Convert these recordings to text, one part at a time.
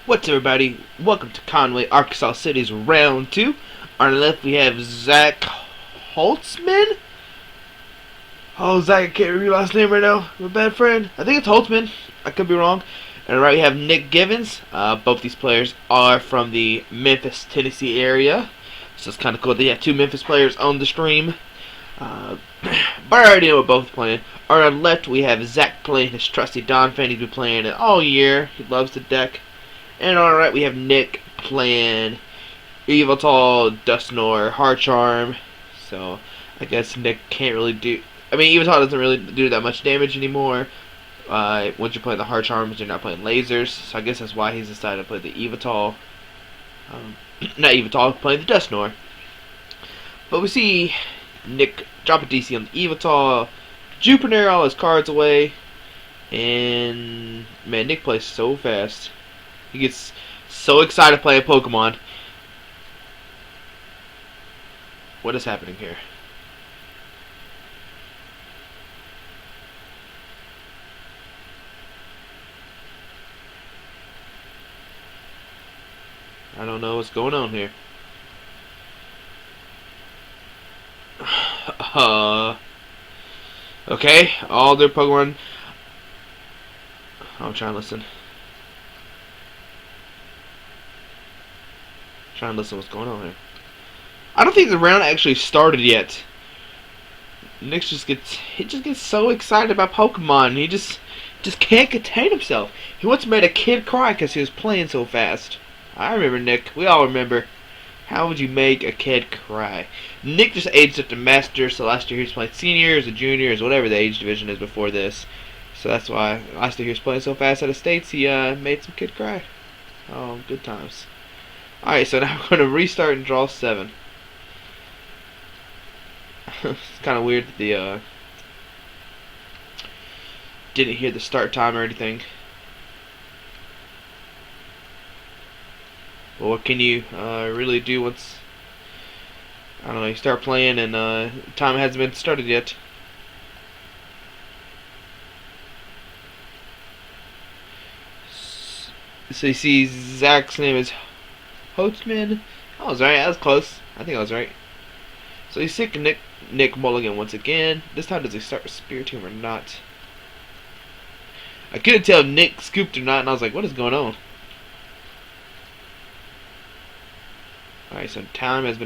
What's up, everybody? Welcome to Conway, Arkansas City's round 2. On the left we have Zach Holtzman. Oh, Zach, I can't remember your last name right now. My bad friend. I think it's Holtzman. I could be wrong. And right we have Nick Givens. Both these players are from the Memphis, Tennessee area. So it's kind of cool that you have two Memphis players on the stream. But I already know what both playing. On the left we have Zach playing his trusty Donphan. He's been playing it all year. He loves the deck. And on the right we have Nick playing Yveltal, Dusknoir, Hard Charm. So I guess Nick can't really do. I mean, Yveltal doesn't really do that much damage anymore. Once you're playing the Hard Charms, you're not playing lasers. So I guess that's why he's decided to play the Yveltal. Not Yveltal, playing the Dusknoir. But we see Nick drop a DC on the Yveltal, Jupiter all his cards away, and man, Nick plays so fast. He gets so excited to play a Pokemon. What is happening here? I don't know what's going on here. Okay, all their Pokemon. I'm trying to listen. Trying to listen what's going on here. I don't think the round actually started yet. Nick just gets so excited about Pokemon. He just can't contain himself. He once made a kid cry because he was playing so fast. I remember Nick. We all remember. How would you make a kid cry? Nick just aged up to master, so last year he was playing seniors or juniors, whatever the age division is before this. So that's why last year he was playing so fast out of states, he made some kid cry. Oh, good times. Alright, so now we're going to restart and draw 7. It's kind of weird that the didn't hear the start time or anything. Well, what can you really do once, I don't know, you start playing and time hasn't been started yet? So you see Zach's name is Holtzman. I was right, I was close. I think I was right. So he's sick Nick Mulligan once again. This time does he start with Spiritomb or not? I couldn't tell if Nick scooped or not, and I was like, what is going on? Alright, so time has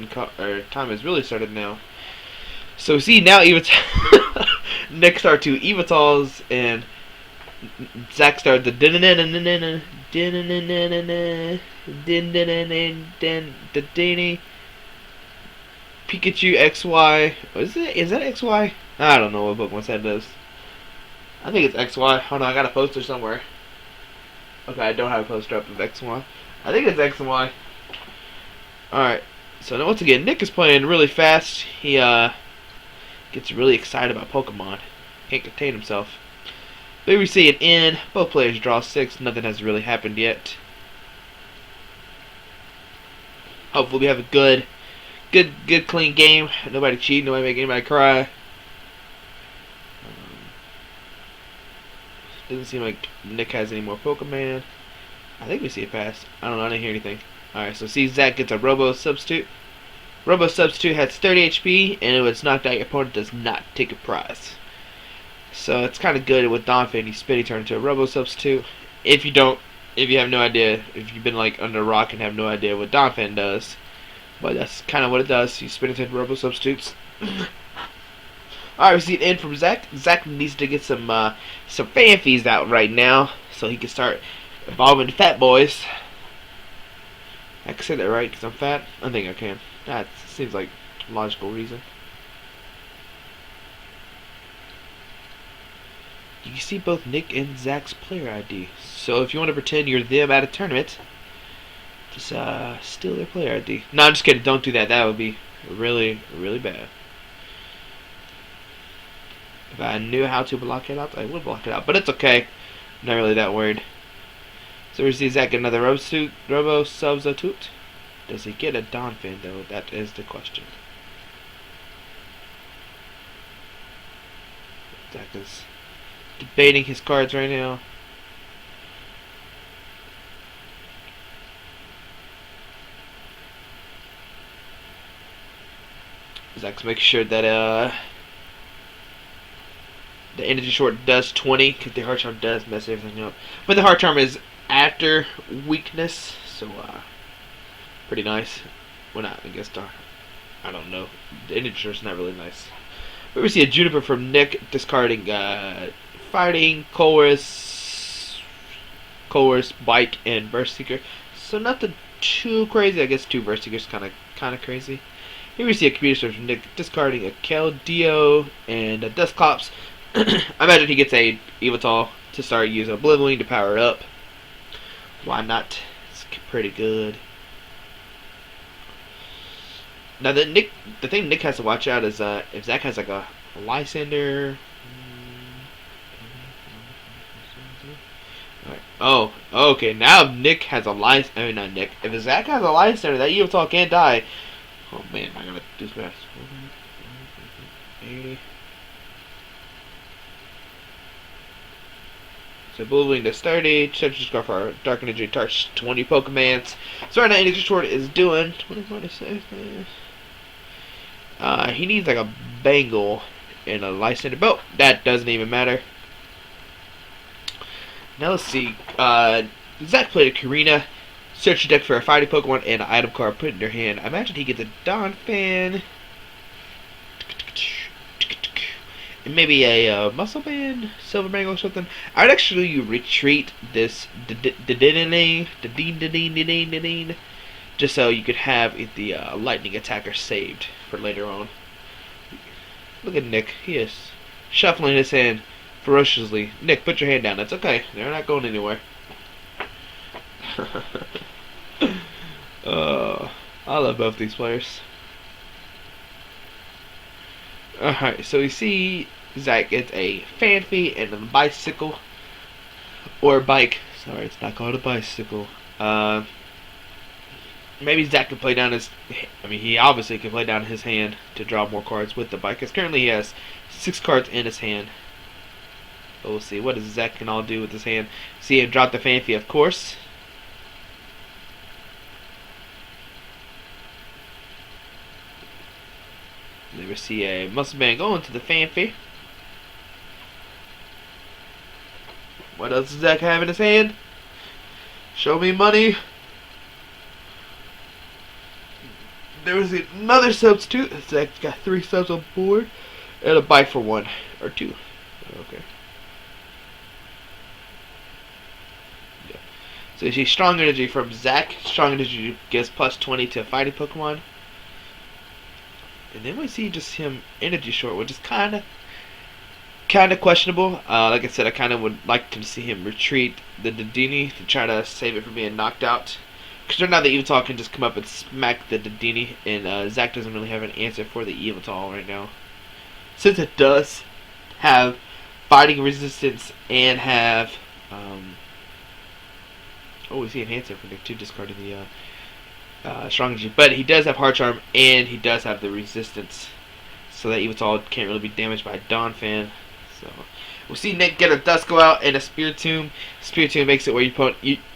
really started now. So see now Nick started 2 Yveltals and Zach started the Pikachu XY. Is that XY? I don't know what Pokemon that is. I think it's XY. Hold on, I got a poster somewhere. Okay, I don't have a poster up of XY. I think it's X and Y. Alright, so now once again, Nick is playing really fast. He gets really excited about Pokemon. Can't contain himself. There we see an end. Both players draw 6. Nothing has really happened yet. Hopefully we have a good clean game. Nobody cheating, nobody making anybody cry. Doesn't seem like Nick has any more Pokemon. I think we see a pass. I don't know, I didn't hear anything. Alright, so see Zach gets a Robo Substitute. Robo Substitute has 30 HP, and if it's knocked out, your opponent does not take a prize. So it's kind of good with Donphan. You spin, he turns into a Robo Substitute. If you have no idea, if you've been like under a rock and have no idea what Donphan does, but that's kind of what it does. You spin it into Robo Substitutes. Alright, we see an end from Zach. Zach needs to get some Fanfies out right now, so he can start evolving to fat boys. I can say that right because I'm fat? I think I can. That seems like a logical reason. You can see both Nick and Zach's player ID. So if you want to pretend you're them at a tournament, just steal their player ID. No, I'm just kidding. Don't do that. That would be really, really bad. If I knew how to block it out, I would block it out. But it's okay. I'm not really that worried. So we see Zach get another Robo Substitute. Does he get a Donphan though? That is the question. Zach is debating his cards right now. Zach's making sure that the energy short does 20, because the hard charm does mess everything up. But the hard charm is after weakness, so pretty nice. Well, not, I guess, I don't know. The energy short's not really nice. But we see a Juniper from Nick, discarding Fighting, Coerce, Bike, and Burst Seeker. So nothing too crazy. I guess 2 Burst Seekers kind of crazy. Here we see a computer search from Nick, discarding a Keldeo and a Dusclops. I imagine he gets a Yveltal to start using a Oblivion to power it up. Why not? It's pretty good. Now the thing Nick has to watch out is if Zach has like a Lysander. Right. Oh, okay. Now if Nick has a Lysander, I mean not Nick. If Zach has a Lysander, that Yveltal can't die. Oh man, I gotta do this fast. 80. So Bullwing to 30, Central Scarf for Dark Energy touch 20 Pokemons. So right now Energy Short is doing 24 to 6. He needs like a Bangle and a Lysander. But that doesn't even matter. Now let's see. Zach played a Karina. Search your deck for a fighting Pokemon and an item card put in their hand. I imagine he gets a Donphan. And maybe a Muscle Band, Silver Bangle or something. I would actually retreat this just so you could have the lightning attacker saved for later on. Look at Nick. He is shuffling his hand ferociously. Nick, put your hand down. That's okay. They're not going anywhere. I love both these players. Alright, so we see Zach gets a Fanfy and a bicycle. Or bike. Sorry, it's not called a bicycle. Maybe Zach can play down his... I mean, he obviously can play down his hand to draw more cards with the bike. Because currently he has 6 cards in his hand. But we'll see. What does Zach can all do with his hand? See him drop the Fanfy, of course. Then we see a Muscle Band go into the Fanfy. What else does Zach have in his hand? Show me money. There was another substitute. Zach's got 3 subs on board. And a bike for 1. Or 2. Okay. Yeah. So you see Strong Energy from Zach. Strong Energy gives plus 20 to fighting Pokemon. And then we see just him Energy Short, which is kind of questionable. Like I said, I kind of would like to see him retreat the Dedenne to try to save it from being knocked out. Because right now the Yveltal can just come up and smack the Dedenne, and Zach doesn't really have an answer for the Yveltal right now. Since it does have fighting resistance and have we see an answer for Nick too, discarding the Strong Energy, but he does have Hard Charm and he does have the resistance, so that Yveltal can't really be damaged by Donphan. So we'll see Nick get a Dusknoir and a Spiritomb. Spiritomb makes it where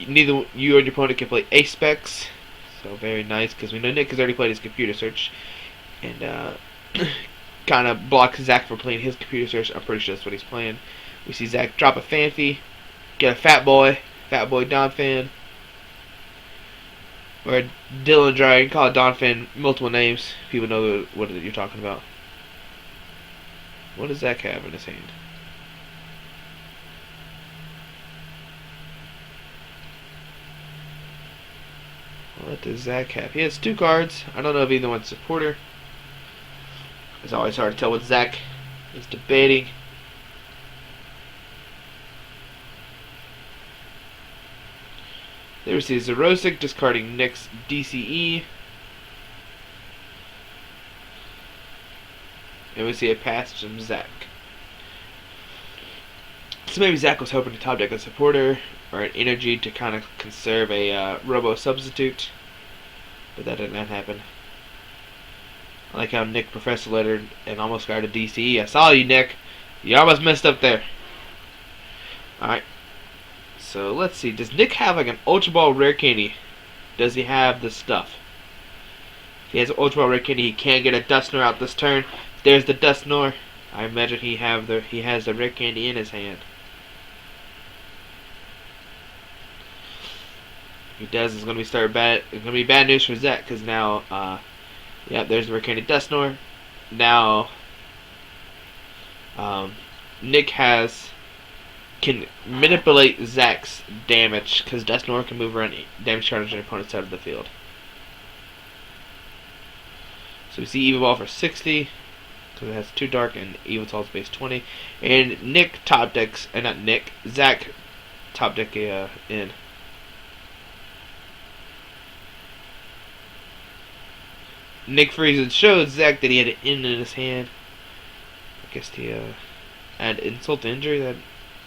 neither you or your opponent can play Ace Specs. So very nice, because we know Nick has already played his computer search, and kind of blocks Zach from playing his computer search. I'm pretty sure that's what he's playing. We see Zach drop a Fanfy, get a Fat Boy Donphan. Or Dylan Dry, you can call it Donphan multiple names. People know what you're talking about. What does Zach have in his hand? What does Zach have? He has 2 cards. I don't know if either one's a supporter. It's always hard to tell what Zach is debating. There we see Zerosic discarding Nick's DCE. And we see a pass from Zach. So maybe Zach was hoping to top deck a supporter or an energy to kind of conserve a Robo substitute. But that did not happen. I like how Nick Professor lettered and almost got a DCE. I saw you, Nick. You almost messed up there. Alright. So let's see. Does Nick have like an Ultra Ball Rare Candy? Does he have the stuff? He has Ultra Ball Red Candy. He can't get a Dusknoir out this turn. There's the Dusknoir. I imagine he has the Red Candy in his hand. If he does, it's gonna be bad news for Zach, because now, yeah, there's the Red Candy Dusknoir. Now, Nick can manipulate Zach's damage, because Dusknoir can move around damage charges on your opponent's side of the field. So we see Yveltal for 60, because it has 2 dark, and Yveltal's base 20. And Nick top decks, and not Nick, Zach top deck in. Nick Friesen showed Zach that he had an in his hand. I guess he had insult to injury that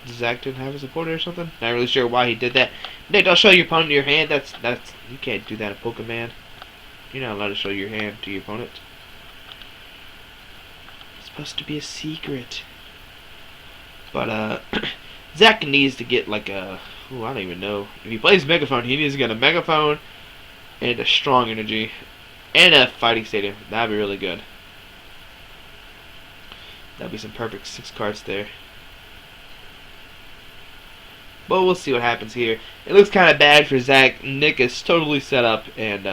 Zach didn't have a supporter or something. Not really sure why he did that. Nick, don't show your opponent your hand. That's you can't do that in Pokemon. You're not allowed to show your hand to your opponent. It's supposed to be a secret. But Zach needs to get like a I don't even know. If he plays Megaphone, he needs to get a Megaphone and a Strong Energy and a Fighting Stadium. That'd be really good. That'd be some perfect 6 cards there. But we'll see what happens here. It looks kind of bad for Zach. Nick is totally set up, and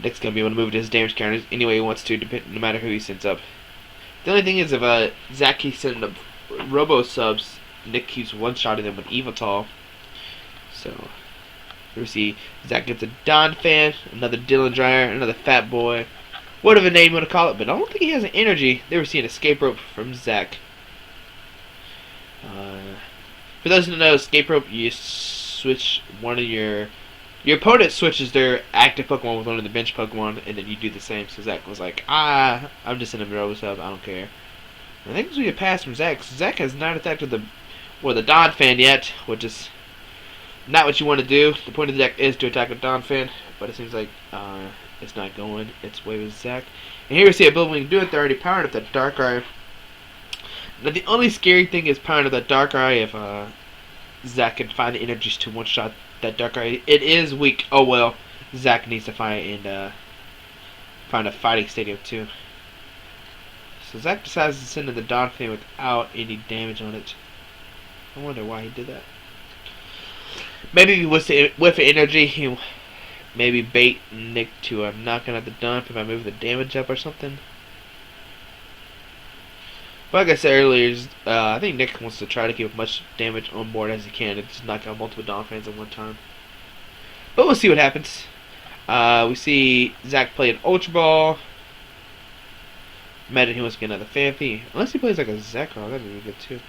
Nick's going to be able to move to his damage counters any way he wants to, no matter who he sends up. The only thing is, if Zach keeps sending up Robo Subs, Nick keeps one-shotting them with Yveltal. So, here we see Zach gets a Donphan, another Dylan Dryer, another Fat Boy. Whatever name you want to call it, but I don't think he has an energy. They were seeing Escape Rope from Zach. For those who don't know, Escape Rope, you switch one of your opponent switches their active Pokemon with one of the bench Pokemon, and then you do the same. So Zach was like, I'm just in a Robosub, I don't care. And I think this will be a pass from Zach. Zach has not attacked with the Donphan yet, which is not what you want to do. The point of the deck is to attack with Donphan, but it seems like it's not going its way with Zach. And here we see a build we can do it. They're already powering up that Darkrai. Now the only scary thing is powering up that Darkrai if Zach can find the energies to one-shot that Darkrai. It is weak. Oh well. Zach needs to find a Fighting Stadium too. So Zach decides to send in the Donphan without any damage on it. I wonder why he did that. Maybe with energy, he maybe bait Nick to knocking out the Donphan if I move the damage up or something. But like I said earlier, I think Nick wants to try to keep as much damage on board as he can and just knock out multiple Donphans at one time. But we'll see what happens. We see Zach play an Ultra Ball. Imagine he wants to get another Phanpy. Unless he plays like a Zekrom, that'd be really good too.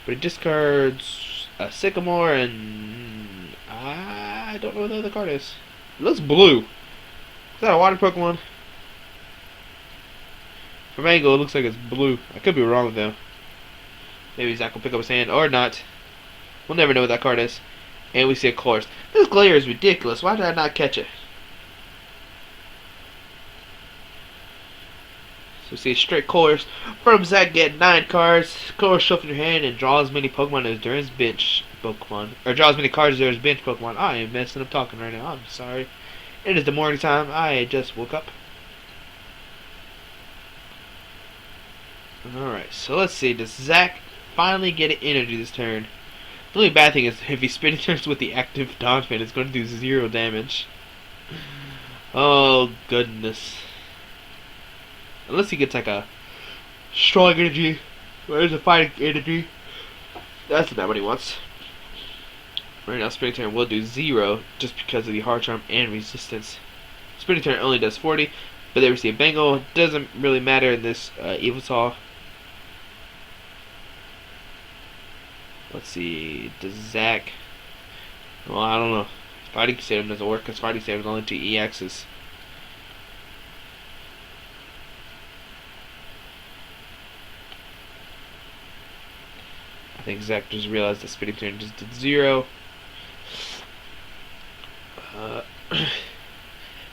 But he discards a Sycamore, and I don't know what the other card is. It looks blue. Is that a water Pokemon? From angle, it looks like it's blue. I could be wrong though. Maybe Zach will pick up his hand, or not. We'll never know what that card is. And we see a Chorus. This Glare is ridiculous. Why did I not catch it? So we see a straight Chorus from Zach. Get 9 cards. Chorus shuffle your hand and draw as many Pokemon as there is bench Pokemon. Or draw as many cards as there is bench Pokemon. I am messing up talking right now. I'm sorry. It is the morning time. I just woke up. Alright, so let's see. Does Zach finally get an energy this turn? The only bad thing is if he spinning turns with the active Donphan, it's going to do 0 damage. Oh, goodness. Unless he gets like a Strong Energy. Where's a Fighting Energy? That's not what he wants. Right now, spinning turn will do 0 just because of the Hard Charm and Resistance. Spinning turn only does 40, but they receive Bengal. It doesn't really matter in this Yveltal. Let's see, does Zach... Well, I don't know. Fighting Stadium doesn't work because Fighting Stadium is only 2 EXs. I think Zach just realized the spinning turn just did 0.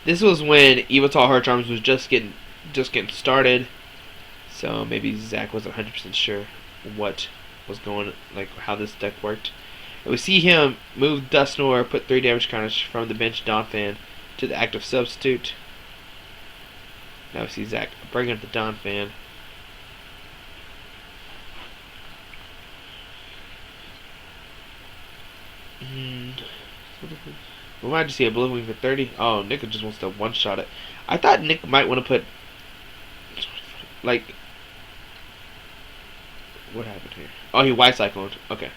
This was when Yveltal Hard Charms was just getting started, so maybe Zach wasn't 100% sure what was going, like how this deck worked. And we see him move Dusknoir, put 3 damage counters from the bench Donphan to the active substitute. Now we see Zach bringing up the Donphan. We might just see a blue wing for 30. Oh, Nick just wants to one-shot it. I thought Nick might want to put, like, what happened here? Oh, he white cycloned. Okay.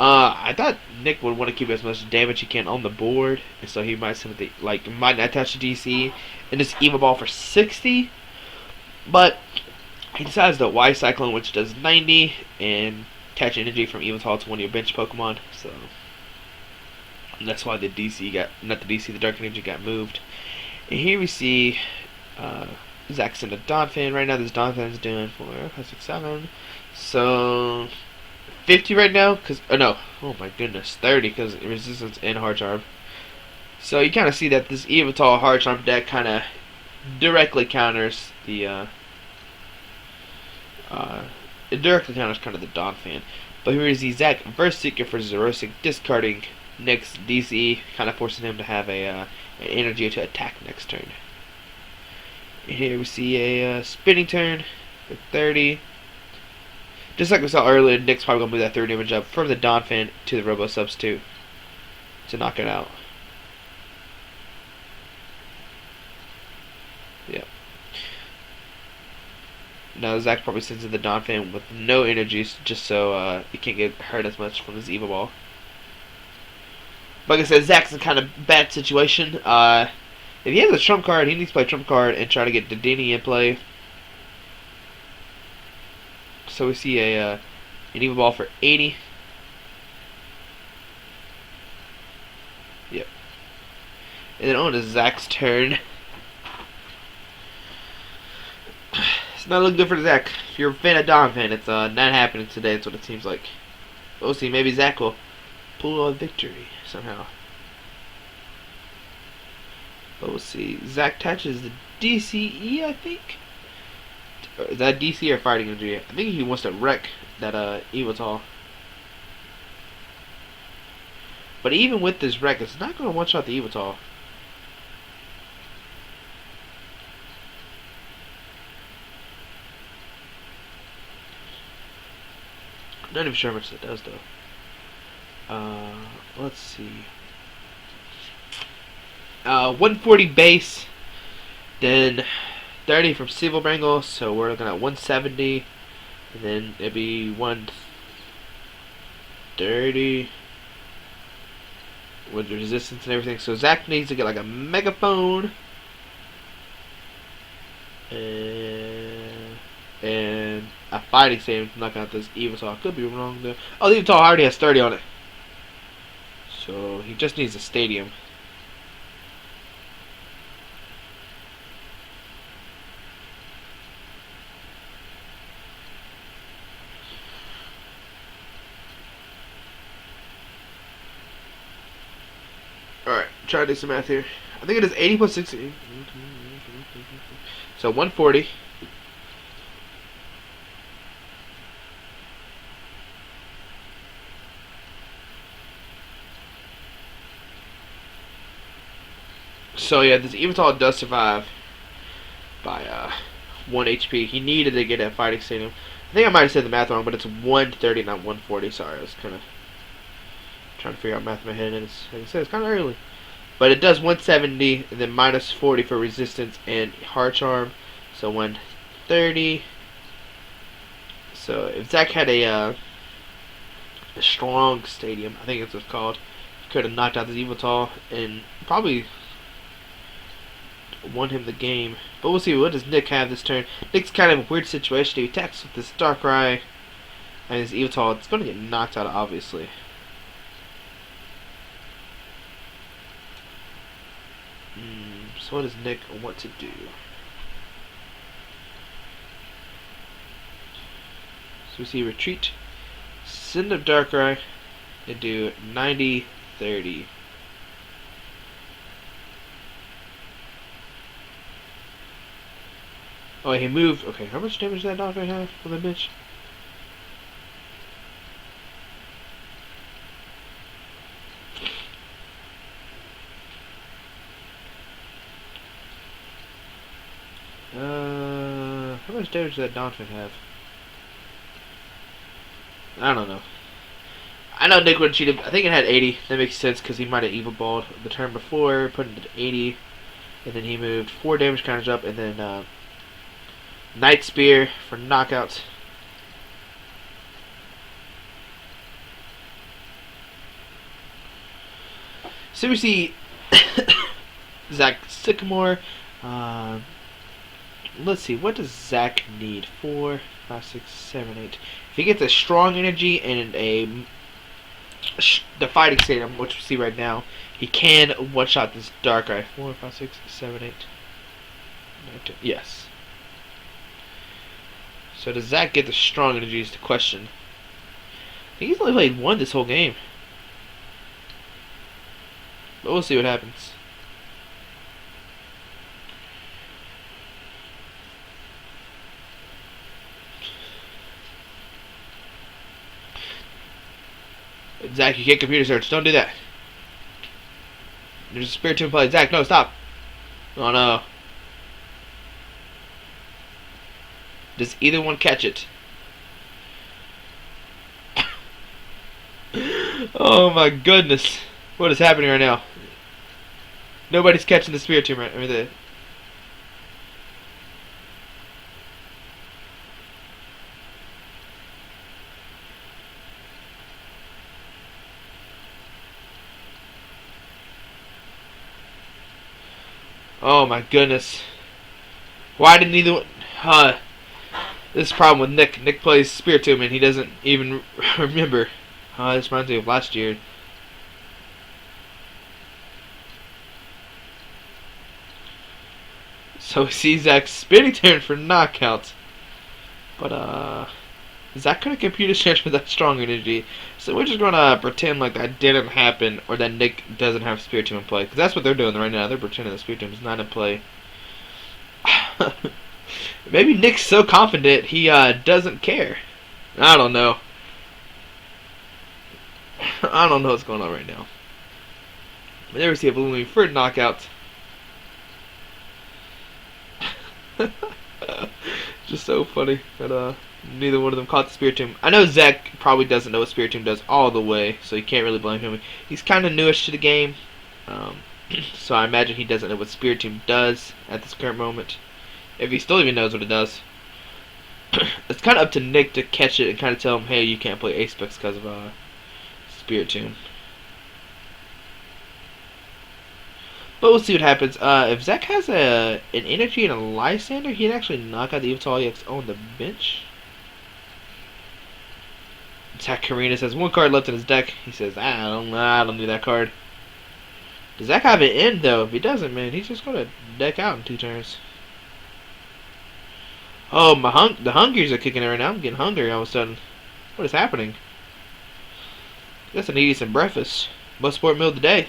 I thought Nick would want to keep as much damage he can on the board, and so he might simply, like, might not touch the DC and just Eva Ball for 60. But he decides to white cyclone, which does 90, and attach energy from Yveltal to one of your bench Pokemon. So that's why the DC got, not the DC, the Dark Energy got moved. And here we see Zach's in the Donphan right now. This Donphan's doing 4, 5, 6, 7. So 50 right now, cause no, oh my goodness, 30 because resistance and hard charm. So you kind of see that this Yveltal hard charm deck kind of directly counters the it directly counters kind of the Donphan. But here is the Zach Burst Seeker for Zerosic, discarding Nick's DC, kind of forcing him to have an energy to attack next turn. And here we see a spinning turn for 30. Just like we saw earlier, Nick's probably going to move that 30 damage up from the Donphan to the Robo Substitute to knock it out. Yep. Now Zach probably sends in the Donphan with no energies, just so he can't get hurt as much from his Eva Ball. Like I said, Zach's in a kind of bad situation. If he has a trump card, he needs to play trump card and try to get Dedenne in play. So we see an Eva Ball for 80. Yep. And then on to Zach's turn. It's not looking good for Zach. If you're a fan of Donphan, it's not happening today. That's what it seems like. We'll see. Maybe Zach will pull a victory somehow. But we'll see. Zach touches the DCE, I think. Is that DC or fighting energy? I think he wants to wreck that Yveltal. But even with this wreck, it's not going to one-shot the Yveltal. Not even sure how much that does, though. Let's see. 140 base, then 30 from Civil Brangle, so we're looking at 170, and then it'd be 130 with the resistance and everything. So Zach needs to get like a Megaphone and a Fighting Stadium to knock out this Yveltal. I could be wrong though. Oh, the Yveltal already has 30 on it, so he just needs a Stadium. Alright, try to do some math here. I think it is 80 plus 60. So 140. So yeah, this Yveltal does survive by 1 HP. He needed to get a Fighting Stadium. I think I might have said the math wrong, but it's 130, not 140. Sorry, I was kind of trying to figure out math in my head, and it's, like I said, it's kind of early. But it does 170, and then minus 40 for resistance and hard charm. So 130. So if Zach had a strong Stadium, I think it's what's called, he could have knocked out this Yveltal and probably won him the game. But we'll see. What does Nick have this turn? Nick's kind of a weird situation. He attacks with this Darkrai and his Yveltal. It's going to get knocked out, obviously. So what does Nick want to do? So we see retreat, send up Darkrai, and do 90, 30. Oh, he moved. Okay, how much damage does that Darkrai have on the bench? much damage does that Donphan have? I don't know. I know Nick would cheat him. I think it had 80. That makes sense because he might have evil balled the turn before, put it to 80, and then he moved 4 damage counters up, and then Night Spear for knockouts. So we see Zach Sycamore. Let's see, what does Zach need? 4, 5, 6, 7, 8. If he gets a strong energy and the fighting stadium, which we see right now, he can one-shot this Dark Eye. 4, 5, 6, 7, 8, 9, 10. Yes. So does Zach get the strong energy is the question. I think he's only played 1 this whole game. But we'll see what happens. Zach, you can't computer search. Don't do that. There's a Spiritomb play. Zach, no, stop. Oh no. Does either one catch it? Oh my goodness. What is happening right now? Nobody's catching the Spiritomb right now. Oh my goodness. Why didn't either one... this is the problem with Nick. Nick plays Spiritomb and he doesn't even remember. This reminds me of last year. So we see Zach's spinning turn for knockouts. But Zach couldn't computer search with that strong energy. So we're just gonna pretend like that didn't happen, or that Nick doesn't have Spiritomb in play, because that's what they're doing right now. They're pretending that Spiritomb is not in play. Maybe Nick's so confident he doesn't care. I don't know. I don't know what's going on right now. We never see a blooming for knockouts. Just so funny that neither one of them caught the Spiritomb. I know Zach probably doesn't know what Spiritomb does all the way, so you can't really blame him. He's kind of newish to the game, so I imagine he doesn't know what Spiritomb does at this current moment. If he still even knows what it does. It's kind of up to Nick to catch it and kind of tell him, hey, you can't play Ace Specs because of Spiritomb. But we'll see what happens. If Zach has an energy and a Lysander, he'd actually knock out the Yveltal EX on the bench. Zach Karina says 1 card left in his deck. He says, I don't need that card. Does Zach have an end though? If he doesn't, man, he's just gonna deck out in 2 turns. Oh, the hungers are kicking in right now. I'm getting hungry all of a sudden. What is happening? Guess I need some breakfast. Most sport meal today.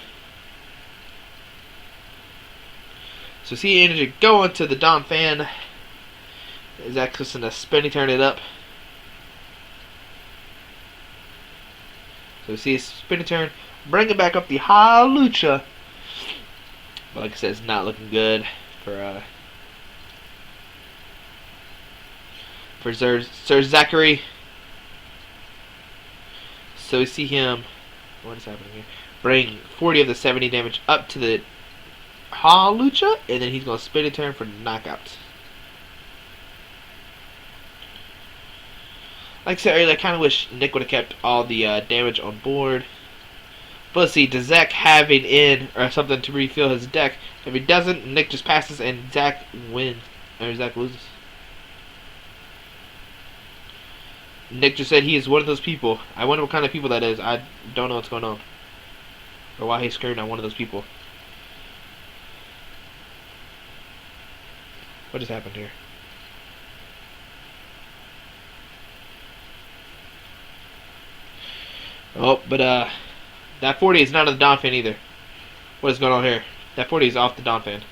So see energy go into the Donphan. Zach's just gonna spinny turn it up. So see a spinny turn, bring it back up the Halucha. But like I said, it's not looking good for Sir Zachary. So we see him. What is happening here? Bring 40 of the 70 damage up to the Halucha, and then he's going to spin a turn for knockouts. Like I said earlier, I kind of wish Nick would have kept all the damage on board. But let's see, does Zach have an in or something to refill his deck? If he doesn't, Nick just passes and Zach wins. Or Zach loses. Nick just said he is one of those people. I wonder what kind of people that is. I don't know what's going on. Or why he's screaming at one of those people. What has happened here? Oh, but that 40 is not on the Donphan either. What is going on here? That 40 is off the Donphan.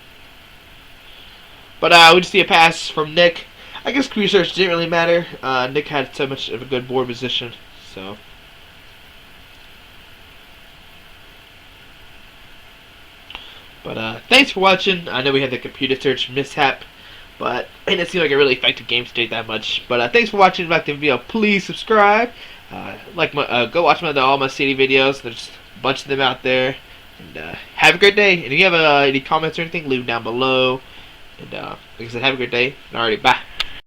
But we just see a pass from Nick. I guess research didn't really matter. Nick had so much of a good board position, so. But thanks for watching. I know we had the computer search mishap, But it didn't seem like it really affected game state that much. But thanks for watching. If you liked the video, please subscribe. Go watch all my city videos. There's a bunch of them out there. And have a great day. And if you have any comments or anything, leave them down below. And like I said, have a great day. Alrighty, bye.